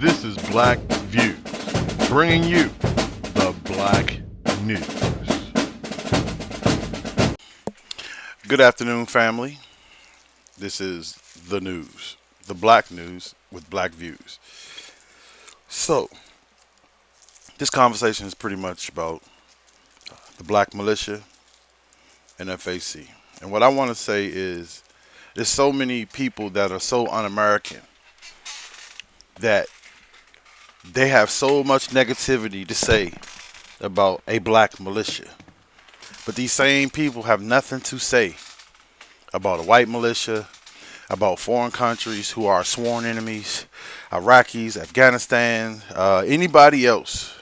This is Black Views, bringing you the Black News. Good afternoon, family. This is the news, the Black News with Black Views. So, this conversation is pretty much about the Black Militia, NFAC. And what I want to say is, there's so many people that are so un-American that they have so much negativity to say about a black militia. But these same people have nothing to say about a white militia, about foreign countries who are sworn enemies, Iraqis, Afghanistan, anybody else.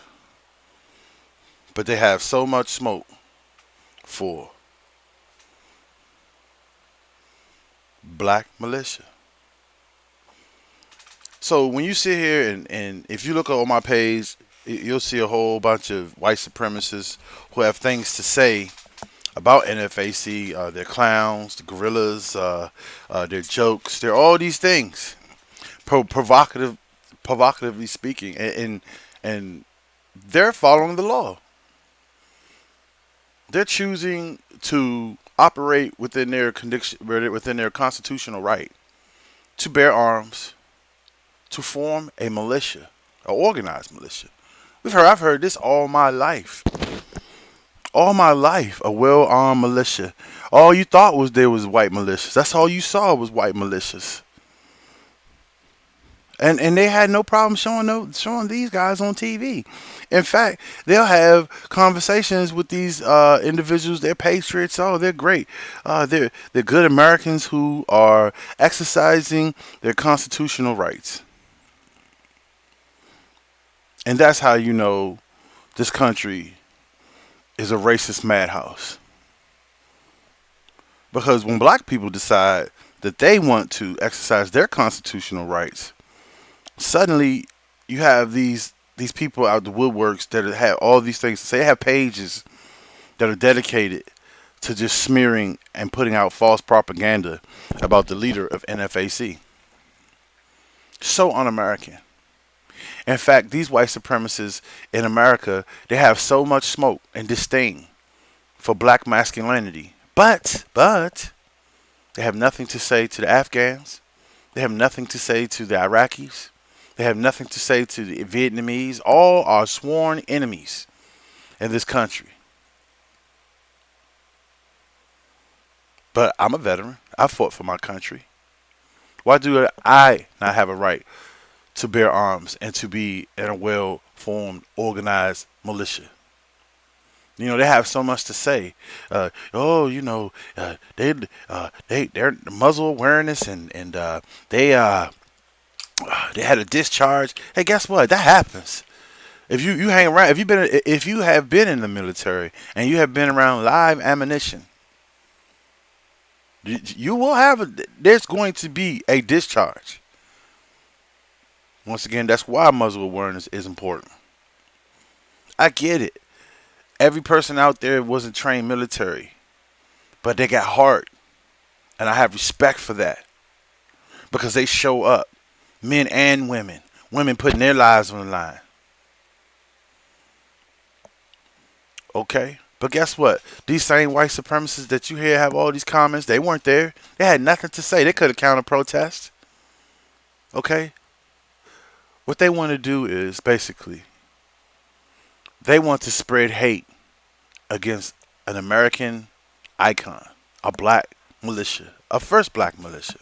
But they have so much smoke for black militia. So when you sit here and if you look on my page, you'll see a whole bunch of white supremacists who have things to say about NFAC. They're clowns, the gorillas, they're jokes. They're all these things, provocatively speaking, and they're following the law. They're choosing to operate within their constitutional right to bear arms, to form a militia, an organized militia. I've heard this all my life. All my life, a well-armed militia. All you thought was there was white militias. That's all you saw was white militias. And they had no problem showing these guys on TV. In fact, they'll have conversations with these individuals. They're patriots. Oh, they're great. They're good Americans who are exercising their constitutional rights. And that's how you know this country is a racist madhouse. Because when black people decide that they want to exercise their constitutional rights, suddenly you have these people out the woodworks that have all these things to say. They have pages that are dedicated to just smearing and putting out false propaganda about the leader of NFAC. So un-American. In fact, these white supremacists in America, they have so much smoke and disdain for black masculinity. But they have nothing to say to the Afghans. They have nothing to say to the Iraqis. They have nothing to say to the Vietnamese. All are sworn enemies in this country. But I'm a veteran. I fought for my country. Why do I not have a right to bear arms and to be in a well-formed, organized militia? You know, they have so much to say. Their muzzle awareness and they had a discharge. Hey, guess what? That happens. If you hang around, if you have been in the military and you have been around live ammunition, you will there's going to be a discharge. Once again, that's why muzzle awareness is important. I get it. Every person out there wasn't trained military, but they got heart, and I have respect for that because they show up, men and women putting their lives on the line. Okay, but guess what? These same white supremacists that you hear have all these comments, they weren't there. They had nothing to say. They could have counter protest. Okay. What they want to do is basically they want to spread hate against an American icon, a black militia, a first black militia.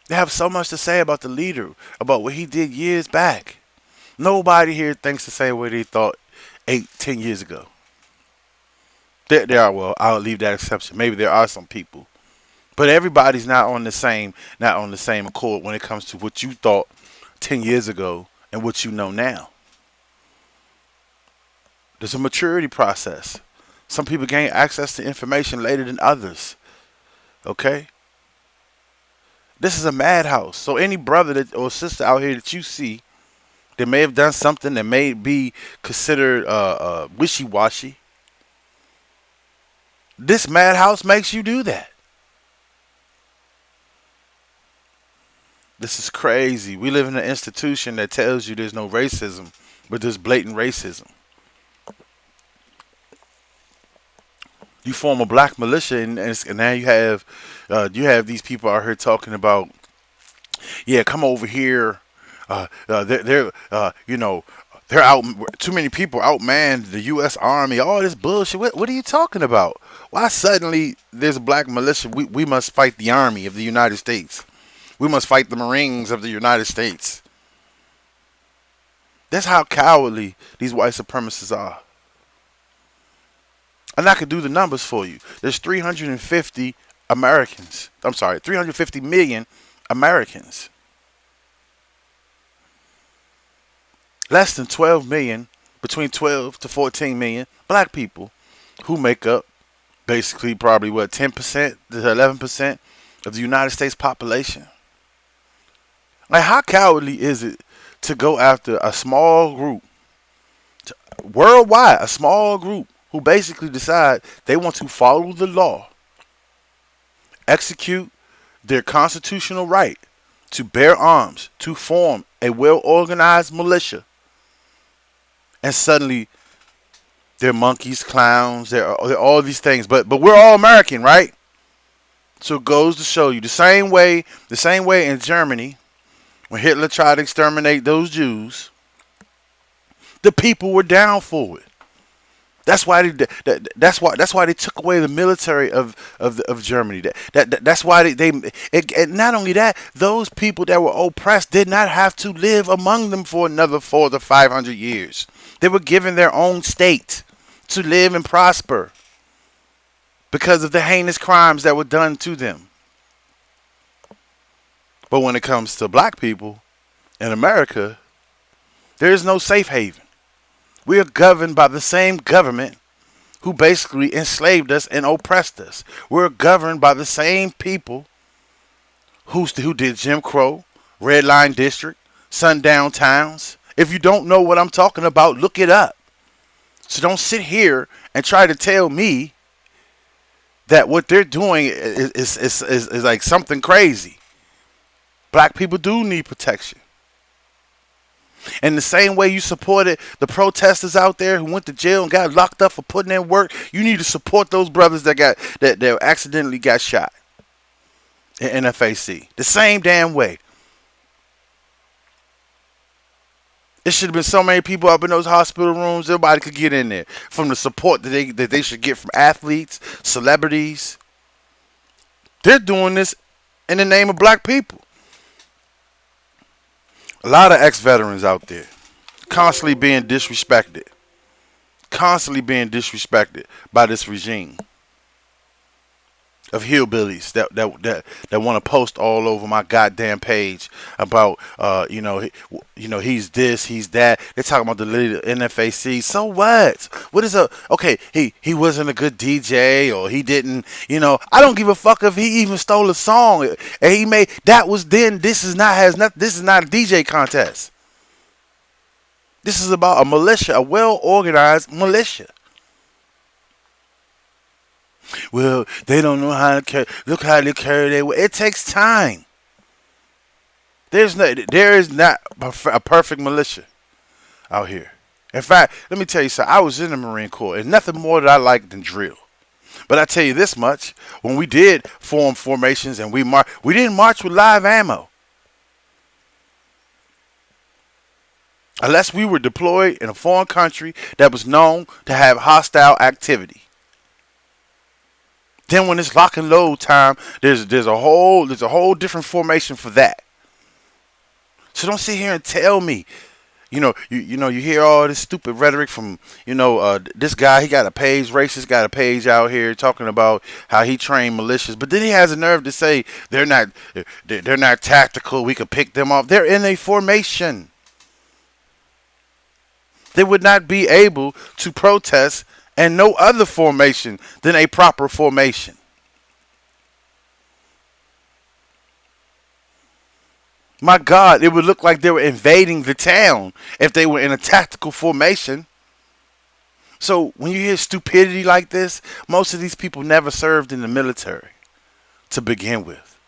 They have so much to say about the leader, about what he did years back. Nobody here thinks the same way they thought 8-10 years ago. There are, well, I'll leave that exception. Maybe there are some people. But everybody's not on the same accord when it comes to what you thought 10 years ago and what you know now. There's a maturity process. Some people gain access to information later than others. Okay? This is a madhouse. So any brother or sister out here that you see that may have done something that may be considered wishy-washy, this madhouse makes you do that. This is crazy. We live in an institution that tells you there's no racism, but there's blatant racism. You form a black militia, and now you have these people out here talking about, yeah, come over here. They're out. Too many people outmanned the U.S. Army. All this bullshit. What are you talking about? Why suddenly there's a black militia? We must fight the Army of the United States. We must fight the Marines of the United States. That's how cowardly these white supremacists are. And I could do the numbers for you. There's 350 Americans. I'm sorry, 350 million Americans. Less than 12 million, between 12 to 14 million black people who make up basically probably 10% to 11% of the United States population. Like, how cowardly is it to go after a small group, worldwide, a small group who basically decide they want to follow the law, execute their constitutional right to bear arms, to form a well-organized militia, and suddenly they're monkeys, clowns, they're all these things, but we're all American, right? So it goes to show you the same way in Germany, when Hitler tried to exterminate those Jews, the people were down for it. That's why they took away the military of Germany. That's why and not only that, those people that were oppressed did not have to live among them for another 400 to 500 years. They were given their own state to live and prosper because of the heinous crimes that were done to them. But when it comes to black people in America, there is no safe haven. We are governed by the same government who basically enslaved us and oppressed us. We're governed by the same people who did Jim Crow, Red Line District, sundown towns. If you don't know what I'm talking about, look it up. So don't sit here and try to tell me that what they're doing is like something crazy. Black people do need protection. And the same way you supported the protesters out there who went to jail and got locked up for putting in work, you need to support those brothers that accidentally got shot in NFAC. The same damn way. It should have been so many people up in those hospital rooms, everybody could get in there from the support that they should get from athletes, celebrities. They're doing this in the name of black people. A lot of ex-veterans out there constantly being disrespected by this regime of hillbillies that want to post all over my goddamn page about he's this, he's that. They're talking about the leader of NFAC. So what? What is up? Okay, he wasn't a good DJ, or he didn't. I don't give a fuck if he even stole a song and he made that was then. This is not a DJ contest. This is about a militia, a well-organized militia. Well, they don't know how to carry. Look how they carry their weight. It takes time. There is not a perfect militia out here. In fact, let me tell you something. I was in the Marine Corps, and nothing more that I like than drill. But I tell you this much: when we did form formations and we didn't march with live ammo, unless we were deployed in a foreign country that was known to have hostile activity. Then when it's lock and load time, there's a whole different formation for that. So don't sit here and tell me, you hear all this stupid rhetoric from this guy. He got a page, racist got a page out here talking about how he trained militias, but then he has a nerve to say they're not tactical. We could pick them off. They're in a formation. They would not be able to protest and no other formation than a proper formation. My God, it would look like they were invading the town if they were in a tactical formation. So when you hear stupidity like this, most of these people never served in the military to begin with.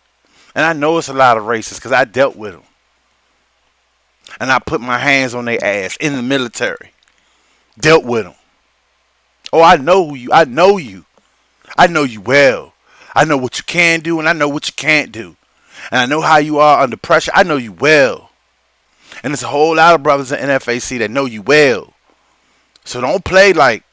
And I know it's a lot of racists because I dealt with them. And I put my hands on their ass in the military. Dealt with them. Oh, I know you. I know you. I know you well. I know what you can do and I know what you can't do. And I know how you are under pressure. I know you well. And there's a whole lot of brothers in NFAC that know you well. So don't play like,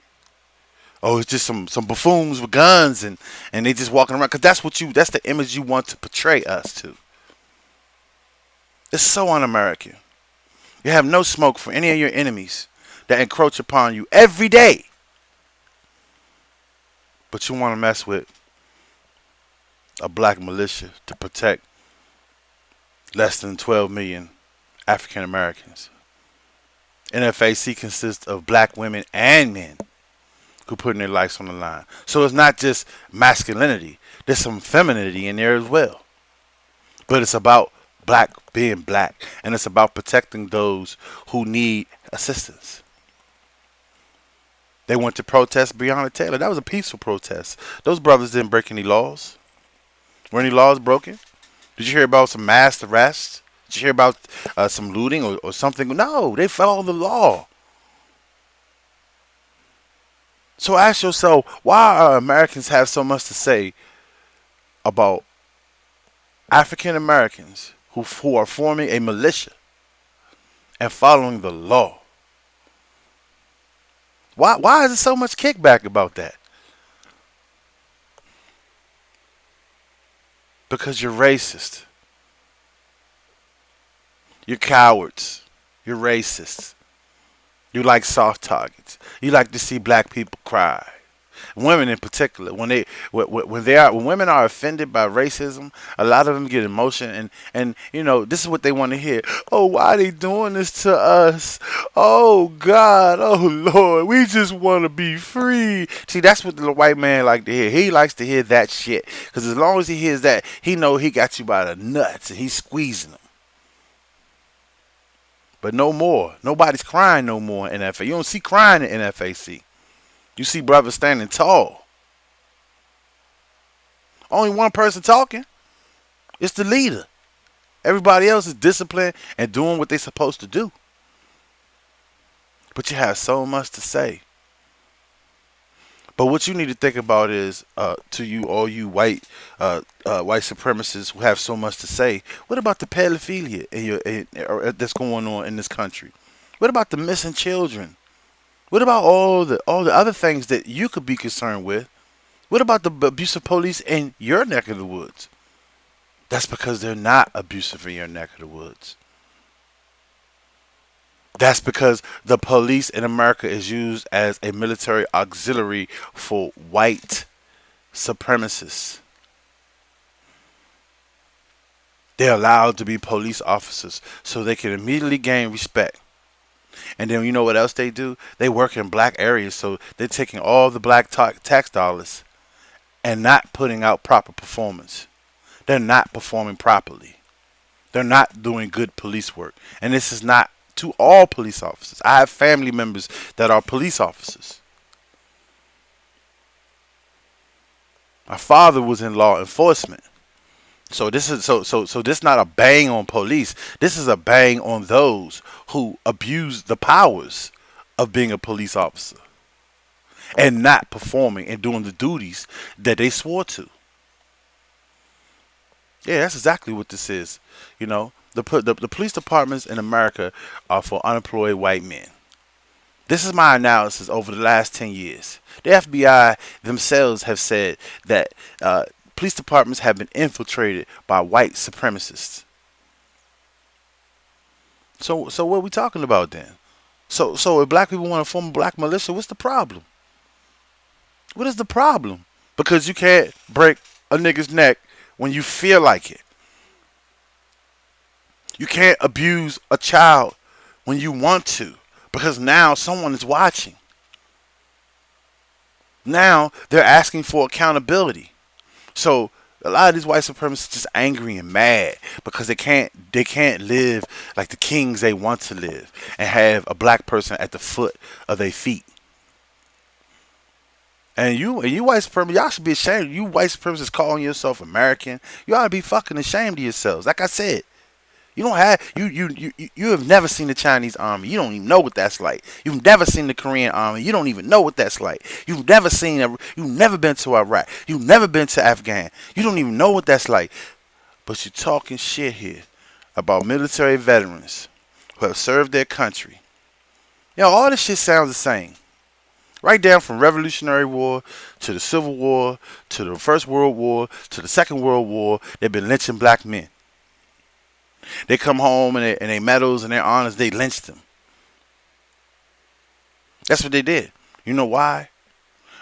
oh, it's just some buffoons with guns and they just walking around. Because that's the image you want to portray us to. It's so un-American. You have no smoke for any of your enemies that encroach upon you every day. But you want to mess with a black militia to protect less than 12 million African Americans. NFAC consists of black women and men who putting their lives on the line. So it's not just masculinity. There's some femininity in there as well. But it's about black being black. And it's about protecting those who need assistance. They went to protest Breonna Taylor. That was a peaceful protest. Those brothers didn't break any laws. Were any laws broken? Did you hear about some mass arrests? Did you hear about some looting or something? No, they followed the law. So ask yourself, why are Americans have so much to say about African Americans who are forming a militia and following the law? Why is there so much kickback about that? Because you're racist. You're cowards. You're racists. You like soft targets. You like to see black people cry. Women in particular, when women are offended by racism, a lot of them get emotion and you know, this is what they want to hear. Oh, why are they doing this to us? Oh God, oh Lord, we just want to be free. See, that's what the white man like to hear. He likes to hear that shit because as long as he hears that, he know he got you by the nuts and he's squeezing them. But no more. Nobody's crying no more in NFAC. You don't see crying in NFAC. You see brothers standing tall. Only one person talking. It's the leader. Everybody else is disciplined and doing what they're supposed to do. But you have so much to say. But what you need to think about is, to you, all you white supremacists who have so much to say, what about the pedophilia that's going on in this country? What about the missing children? What about all the other things that you could be concerned with? What about the abusive police in your neck of the woods? That's because they're not abusive in your neck of the woods. That's because the police in America is used as a military auxiliary for white supremacists. They're allowed to be police officers so they can immediately gain respect. And then you know what else they do? They work in black areas, so they're taking all the black tax dollars and not putting out proper performance. They're not performing properly. They're not doing good police work. And this is not to all police officers. I have family members that are police officers. My father was in law enforcement. So this is this is not a bang on police. This is a bang on those who abuse the powers of being a police officer and not performing and doing the duties that they swore to. Yeah, that's exactly what this is. You know, the police departments in America are for unemployed white men. This is my analysis over the last 10 years. The FBI themselves have said that police departments have been infiltrated by white supremacists. So what are we talking about then? So if black people want to form a black militia, what's the problem? What is the problem? Because you can't break a nigga's neck when you feel like it. You can't abuse a child when you want to, because now someone is watching. Now they're asking for accountability. So a lot of these white supremacists are just angry and mad because they can't live like the kings they want to live and have a black person at the foot of their feet. And you white supremacists, y'all should be ashamed. You white supremacists calling yourself American, you ought to be fucking ashamed of yourselves. Like I said, you don't have you have never seen the Chinese army. You don't even know what that's like. You've never seen the Korean army. You don't even know what that's like. You've never been to Iraq. You've never been to Afghan. You don't even know what that's like. But you're talking shit here about military veterans who have served their country. All this shit sounds the same. Right down from Revolutionary War to the Civil War to the First World War to the Second World War, they've been lynching black men. They come home and they medals and their honors, they lynched them. That's what they did. You know why?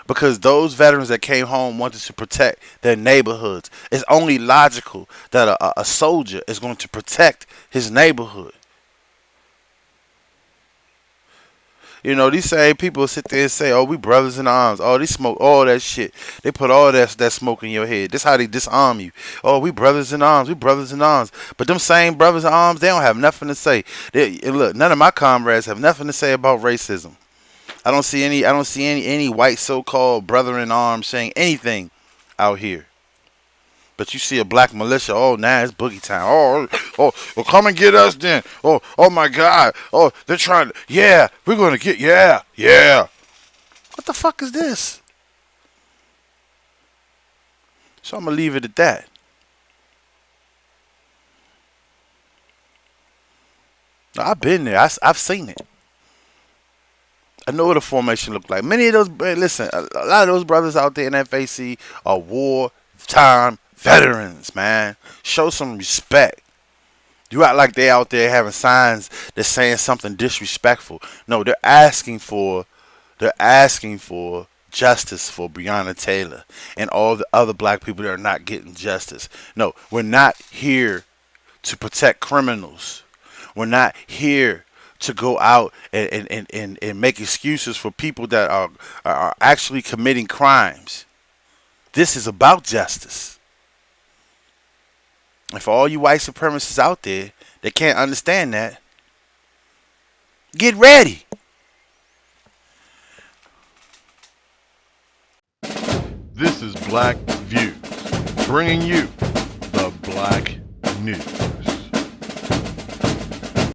Because those veterans that came home wanted to protect their neighborhoods. It's only logical that a soldier is going to protect his neighborhood. These same people sit there and say, oh, we brothers in arms. Oh, they smoke all that shit. They put all that smoke in your head. This how they disarm you. Oh, we brothers in arms. We brothers in arms. But them same brothers in arms, they don't have nothing to say. Look, none of my comrades have nothing to say about racism. I don't see any white so-called brother in arms saying anything out here. But you see a black militia, oh, now it's boogie time. Oh, well, come and get us then. Oh my God. Oh, they're trying to, yeah, we're going to get, yeah. What the fuck is this? So I'm going to leave it at that. Now, I've been there. I've seen it. I know what a formation looked like. Many of those, listen, a lot of those brothers out there in NFAC are wartime veterans, man. Show some respect. You act like they out there having signs that's saying something disrespectful. No, they're asking for justice for Breonna Taylor and all the other black people that are not getting justice. No, we're not here to protect criminals. We're not here to go out and make excuses for people that are actually committing crimes. This is about justice. And for all you white supremacists out there that can't understand that, get ready. This is Black Views, bringing you the Black News.